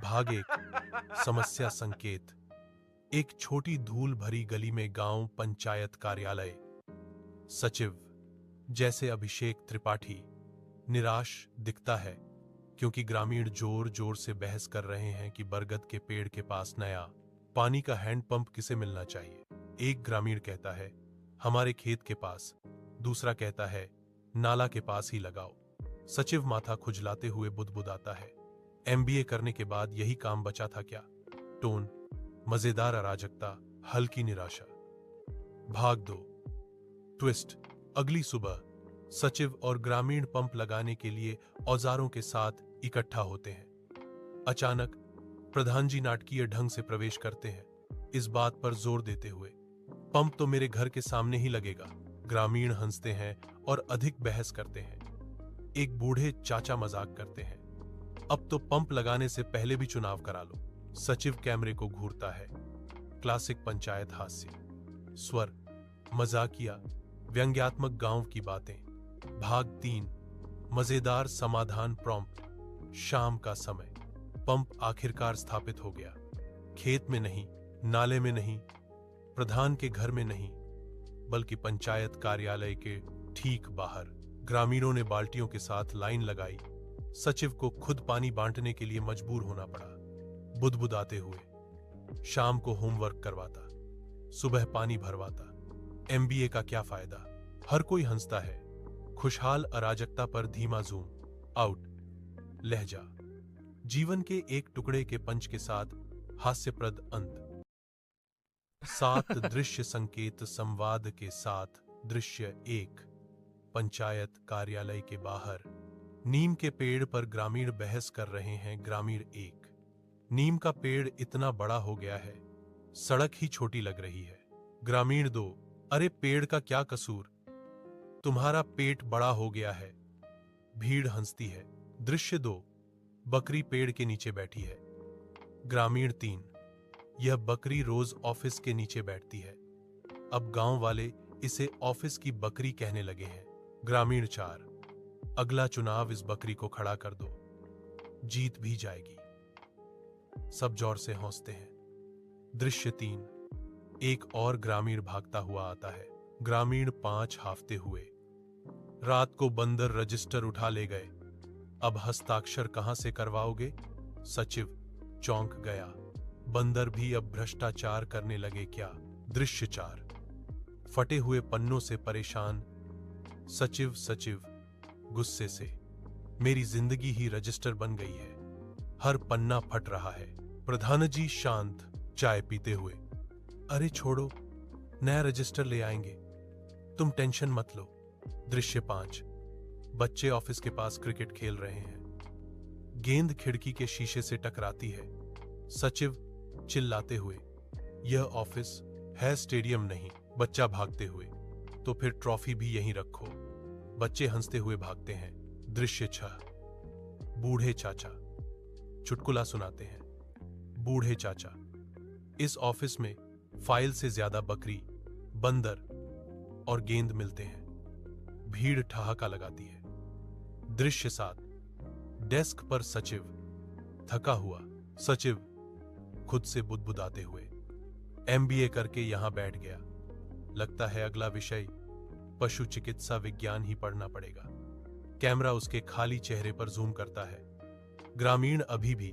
भाग एक। समस्या संकेत। एक छोटी धूल भरी गली में गांव पंचायत कार्यालय। सचिव, जैसे अभिषेक त्रिपाठी, निराश दिखता है क्योंकि ग्रामीण जोर जोर से बहस कर रहे हैं कि बरगद के पेड़ के पास नया पानी का हैंडपंप किसे मिलना चाहिए। एक ग्रामीण कहता है, हमारे खेत के पास। दूसरा कहता है, नाला के पास ही लगाओ। सचिव माथा खुजलाते हुए बुदबुदाता है, एमबीए करने के बाद यही काम बचा था क्या? टोन मजेदार अराजकता, हल्की निराशा। भाग 2। ट्विस्ट। अगली सुबह सचिव और ग्रामीण पंप लगाने के लिए औजारों के साथ इकट्ठा होते हैं। अचानक प्रधान जी नाटकीय ढंग से प्रवेश करते हैं, इस बात पर जोर देते हुए, पंप तो मेरे घर के सामने ही लगेगा। ग्रामीण हंसते हैं और अधिक बहस करते हैं। एक बूढ़े चाचा मजाक करते हैं, अब तो पंप लगाने से पहले भी चुनाव करा लो। सचिव कैमरे को घूरता है। क्लासिक पंचायत हास्य। स्वर मजाकिया, व्यंग्यात्मक गांव की बातें। भाग 3। मजेदार समाधान प्रॉम्प्ट। शाम का समय। पंप आखिरकार स्थापित हो गया। खेत में नहीं, नाले में नहीं, प्रधान के घर में नहीं, बल्कि पंचायत कार्यालय के ठीक बाहर। ग्रामीणों ने बाल्टियों के साथ लाइन लगाई। सचिव को खुद पानी बांटने के लिए मजबूर होना पड़ा। बुदबुदाते हुए, शाम को होमवर्क करवाता, सुबह पानी भरवाता। एमबीए का क्या फायदा? हर कोई हंसता है। खुशहाल अराजकता पर धीमा जूम आउट। लहजा। जीवन के एक टुकड़े के पंच के साथ हास्यप्रद अंत। 7 दृश्य संकेत संवाद के साथ। दृश्य 1। पंचायत कार्यालय के बाहर। नीम के पेड़ पर ग्रामीण बहस कर रहे हैं। ग्रामीण 1। नीम का पेड़ इतना बड़ा हो गया है, सड़क ही छोटी लग रही है। ग्रामीण 2। अरे पेड़ का क्या कसूर, तुम्हारा पेट बड़ा हो गया है। भीड़ हंसती है। दृश्य 2। बकरी पेड़ के नीचे बैठी है। ग्रामीण 3। यह बकरी रोज ऑफिस के नीचे बैठती है, अब गांव वाले इसे ऑफिस की बकरी कहने लगे हैं। ग्रामीण 4। अगला चुनाव इस बकरी को खड़ा कर दो, जीत भी जाएगी। सब जोर से हंसते हैं। दृश्य 3। एक और ग्रामीण भागता हुआ आता है। ग्रामीण 5 हाफते हुए। रात को बंदर रजिस्टर उठा ले गए, अब हस्ताक्षर कहां से करवाओगे? सचिव चौंक गया, बंदर भी अब भ्रष्टाचार करने लगे क्या? दृश्य 4। फटे हुए पन्नों से परेशान सचिव गुस्से से, मेरी जिंदगी ही रजिस्टर बन गई है, हर पन्ना फट रहा है। प्रधान जी शांत, चाय पीते हुए, अरे छोड़ो, नया रजिस्टर ले आएंगे, तुम टेंशन मत लो। दृश्य 5। बच्चे ऑफिस के पास क्रिकेट खेल रहे हैं। गेंद खिड़की के शीशे से टकराती है। सचिव चिल्लाते हुए, यह ऑफिस है, स्टेडियम नहीं। बच्चा भागते हुए, तो फिर ट्रॉफी भी यहीं रखो। बच्चे हंसते हुए भागते हैं। दृश्य 6। बूढ़े चाचा चुटकुला सुनाते हैं। बूढ़े चाचा, इस ऑफिस में फाइल से ज्यादा बकरी, बंदर और गेंद मिलते हैं। भीड़ ठहाका लगाती है। दृश्य 7। डेस्क पर सचिव, थका हुआ सचिव खुद से बुदबुदाते हुए, एमबीए करके यहां बैठ गया, लगता है अगला विषय पशु चिकित्सा विज्ञान ही पढ़ना पड़ेगा। कैमरा उसके खाली चेहरे पर जूम करता है। ग्रामीण अभी भी